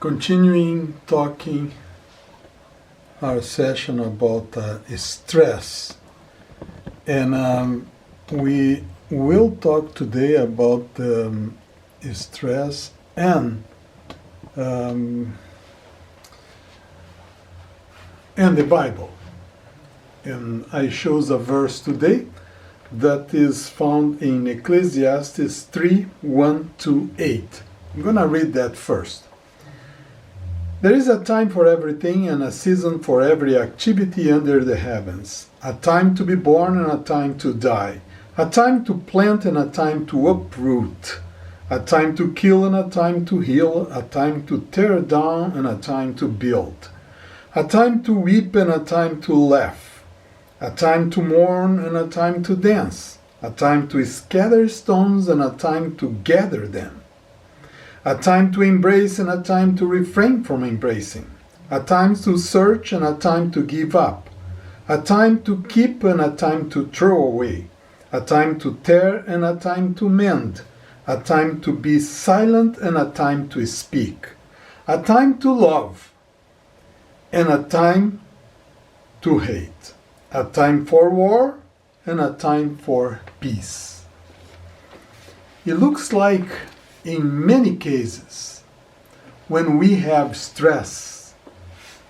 Continuing talking our session about stress, and we will talk today about stress and the Bible. And I chose a verse today that is found in Ecclesiastes 3:1-8. I'm going to read that first. There is a time for everything and a season for every activity under the heavens, a time to be born and a time to die, a time to plant and a time to uproot, a time to kill and a time to heal, a time to tear down and a time to build, a time to weep and a time to laugh, a time to mourn and a time to dance, a time to scatter stones and a time to gather them, a time to embrace and a time to refrain from embracing, a time to search and a time to give up, a time to keep and a time to throw away, a time to tear and a time to mend, a time to be silent and a time to speak, a time to love and a time to hate, a time for war and a time for peace. It looks like in many cases, when we have stress,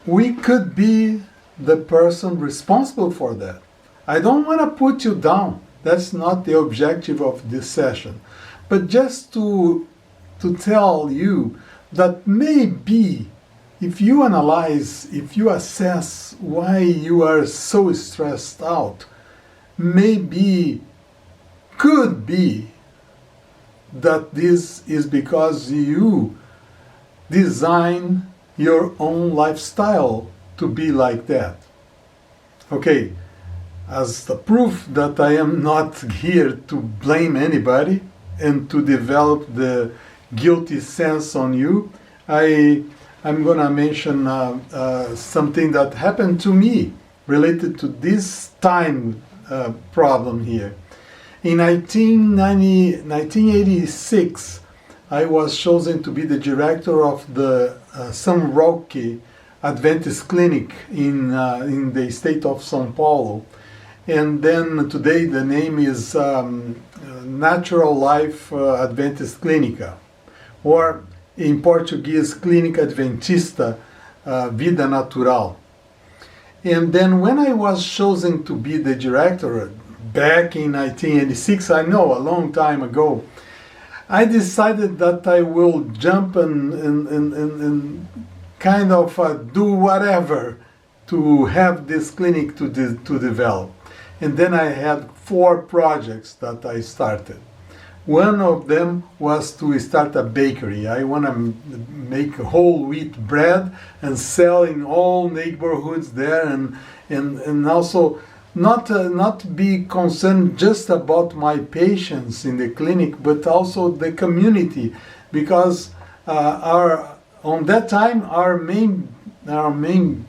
we could be the person responsible for that. I don't want to put you down. That's not the objective of this session. But just to tell you that maybe if you analyze, if you assess why you are so stressed out, maybe, could be, that this is because you design your own lifestyle to be like that. Okay, as the proof that I am not here to blame anybody and to develop the guilty sense on you, I'm going to mention something that happened to me related to this time problem here. In 1986, I was chosen to be the director of the San Roque Adventist Clinic in the state of São Paulo. And then today the name is Natural Life Adventist Clínica, or in Portuguese, Clínica Adventista Vida Natural. And then when I was chosen to be the director, back in 1986, I know, a long time ago, I decided that I will jump and kind of do whatever to have this clinic to develop. And then I had 4 projects that I started. One of them was to start a bakery. I want to make whole wheat bread and sell in all neighborhoods there, and also not be concerned just about my patients in the clinic, but also the community, because on that time our main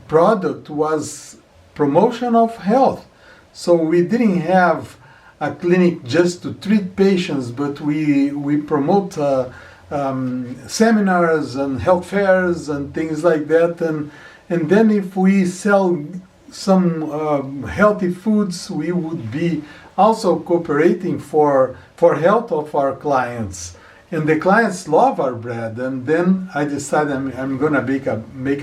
product was promotion of health. So we didn't have a clinic just to treat patients, but we promote seminars and health fairs and things like that, and then if we sell some healthy foods, we would be also cooperating for health of our clients, and the clients love our bread. And then I decided I'm gonna make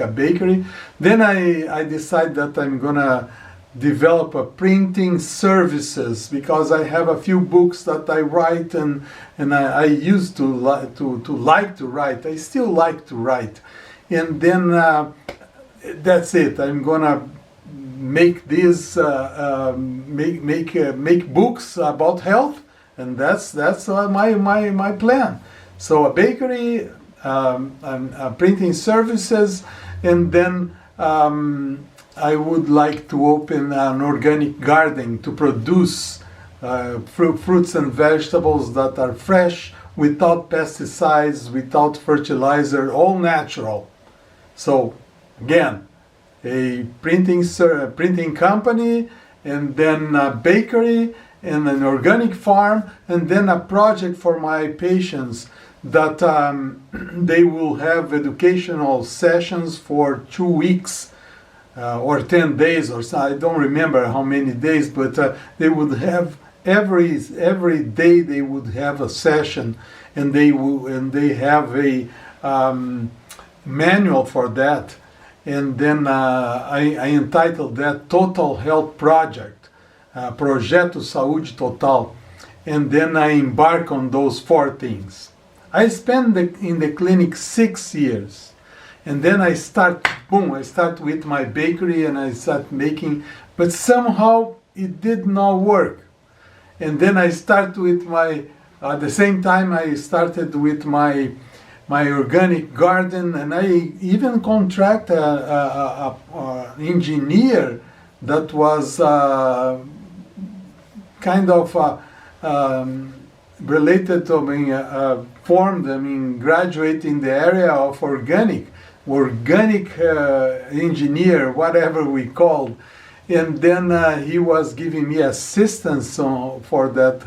a bakery. Then I decided that I'm gonna develop a printing services, because I have a few books that I write, and I used to like to write. I still like to write, and then that's it. I'm gonna make these make books about health, and that's my plan. So a bakery, printing services, and then I would like to open an organic garden to produce fruits and vegetables that are fresh, without pesticides, without fertilizer, all natural. So again, a printing company, and then a bakery, in an organic farm, and then a project for my patients that they will have educational sessions for 2 weeks or 10 days or so. I don't remember how many days, but they would have every day they would have a session, and they have a manual for that. And then I entitled that Total Health Project, Projeto Saúde Total. And then I embark on those 4 things. I spent in the clinic 6 years. And then I start with my bakery and I start making, but somehow it did not work. And then I start with at the same time I started with my organic garden, and I even contract a engineer that was kind of related to me, formed, graduate in the area of organic engineer, whatever we called. And then he was giving me assistance for that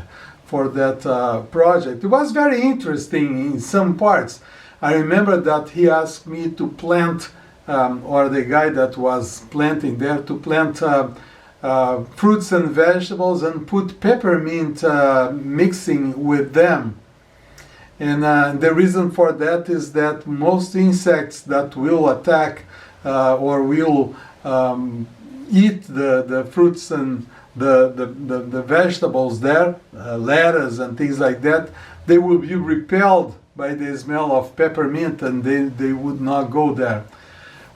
project. It was very interesting in some parts. I remember that he asked me to plant, or the guy that was planting there, to plant fruits and vegetables and put peppermint mixing with them. And the reason for that is that most insects that will attack or will eat the fruits and the vegetables there, lettuce and things like that, they will be repelled by the smell of peppermint, and they would not go there.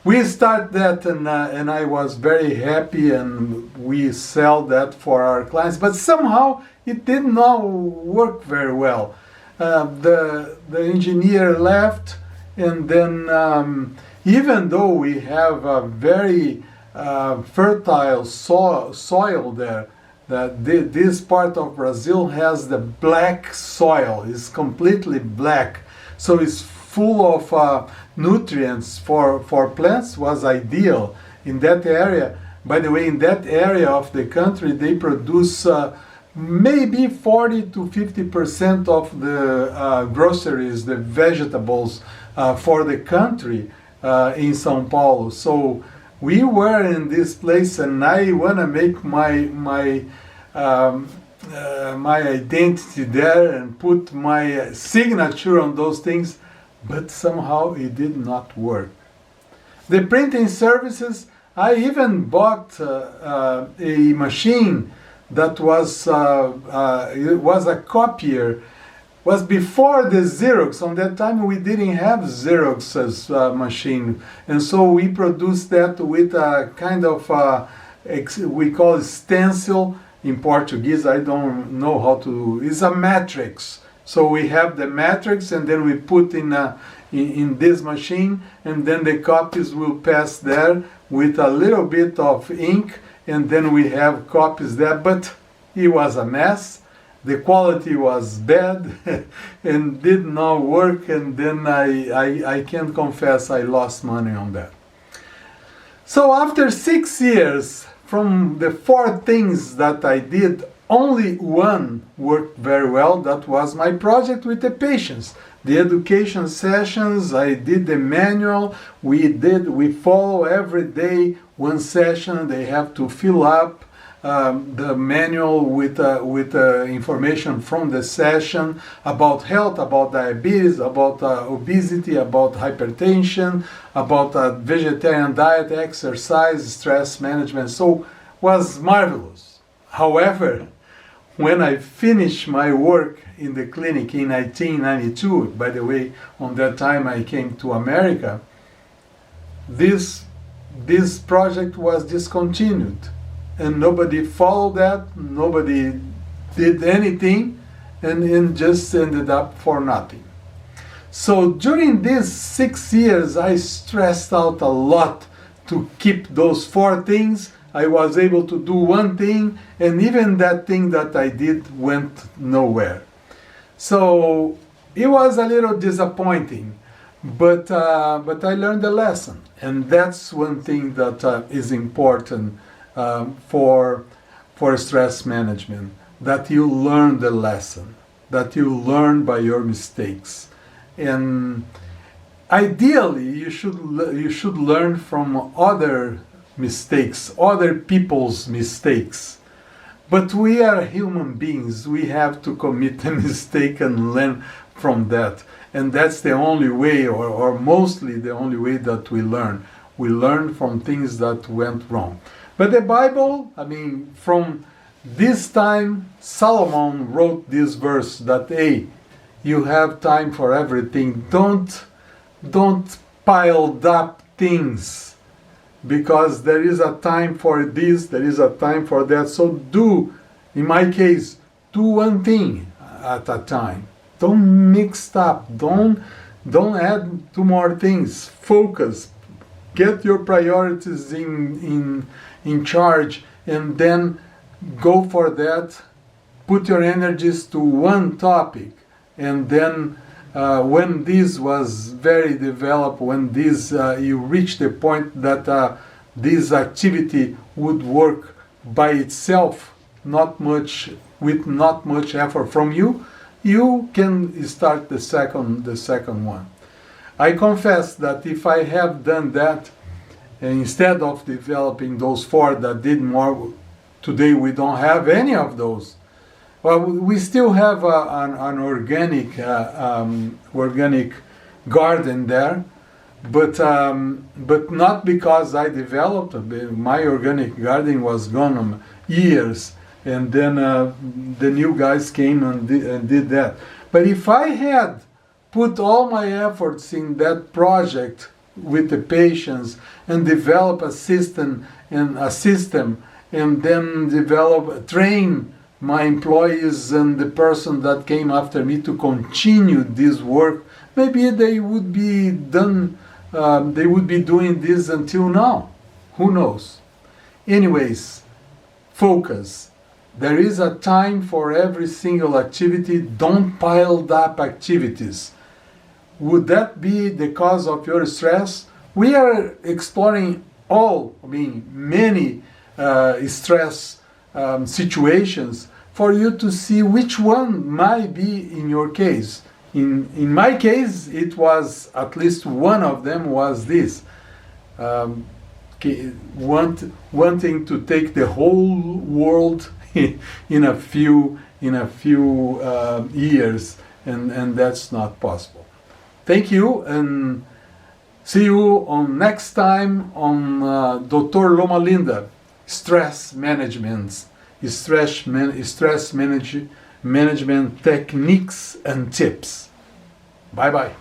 We start that, and I was very happy, and we sell that for our clients, but somehow it did not work very well. The engineer left, and then even though we have a very fertile soil there, that this part of Brazil has the black soil. It's completely black, so it's full of nutrients for plants. Was ideal in that area. By the way, in that area of the country, they produce maybe 40 to 50% of the groceries, the vegetables for the country in São Paulo. So we were in this place, and I want to make my identity there and put my signature on those things, but somehow it did not work. The printing services, I even bought a machine that was a copier. Was before the Xerox. On that time we didn't have Xerox as a machine, and so we produced that with a kind of we call it stencil in Portuguese. I don't know how to. It's a matrix. So we have the matrix, and then we put in this machine, and then the copies will pass there with a little bit of ink, and then we have copies there. But it was a mess. The quality was bad and did not work, and then I can confess I lost money on that. So after 6 years, from the 4 things that I did, only one worked very well. That was my project with the patients. The education sessions, I did the manual, we follow every day one session. They have to fill up the manual with information from the session about health, about diabetes, about obesity, about hypertension, about vegetarian diet, exercise, stress management. So was marvelous. However, when I finished my work in the clinic in 1992, by the way, on that time I came to America, this project was discontinued. And nobody followed that, nobody did anything, and it just ended up for nothing. So during these 6 years, I stressed out a lot to keep those 4 things. I was able to do one thing, and even that thing that I did went nowhere. So it was a little disappointing, but I learned a lesson, and that's one thing that is important for stress management. that you learn the lesson, that you learn by your mistakes. And ideally, you should learn from other mistakes, other people's mistakes. But we are human beings. We have to commit a mistake and learn from that. And that's the only way, or mostly the only way that we learn. We learn from things that went wrong. But the Bible, from this time, Solomon wrote this verse that, hey, you have time for everything. Don't pile up things, because there is a time for this, there is a time for that. So in my case, do one thing at a time. Don't mix up. Don't add two more things. Focus. Get your priorities in charge, and then go for that. Put your energies to one topic, and then when this was very developed, when this you reach the point that this activity would work by itself, with not much effort from you, you can start the second one. I confess that if I have done that, instead of developing those four that did more, today we don't have any of those. Well, we still have an organic garden there, but not because I developed. My organic garden was gone years, and then the new guys came and did that. But if I had put all my efforts in that project with the patience and develop a system, and then train my employees and the person that came after me to continue this work, maybe they would be done. They would be doing this until now. Who knows? Anyways, focus. There is a time for every single activity. Don't pile up activities. Would that be the cause of your stress? We are exploring many stress situations for you to see which one might be in your case. In my case, it was at least one of them was this. Wanting to take the whole world in a few years, and that's not possible. Thank you, and see you on next time on Dr. Loma Linda, stress management techniques and tips. Bye bye.